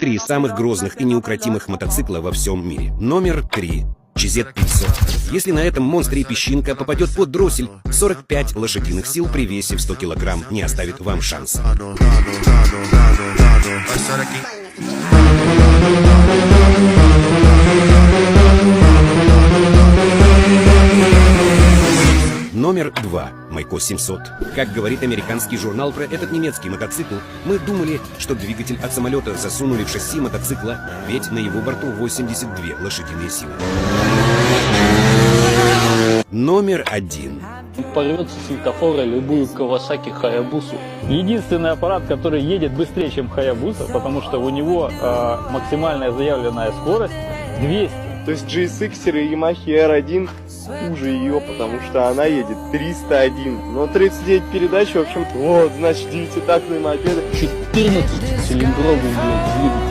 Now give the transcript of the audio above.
Три самых грозных и неукротимых мотоцикла во всем мире. Номер 3. GZ500. Если на этом монстре песчинка попадет под дроссель, 45 лошадиных сил при весе в 100 килограмм не оставит вам шанса. Номер 2. Майко 700. Как говорит американский журнал про этот немецкий мотоцикл, мы думали, что двигатель от самолета засунули в шасси мотоцикла, ведь на его борту 82 лошадиные силы. Номер 1. Порвет с светофора любую Кавасаки Хаябусу. Единственный аппарат, который едет быстрее, чем Хаябуса, потому что у него максимальная заявленная скорость 200. То есть GSX-еры и Yamaha R1 хуже ее, потому что она едет 301. Но 39 передач, в общем, вот, значит, 9-тактные мопеды. 14-цилиндровый двигатель.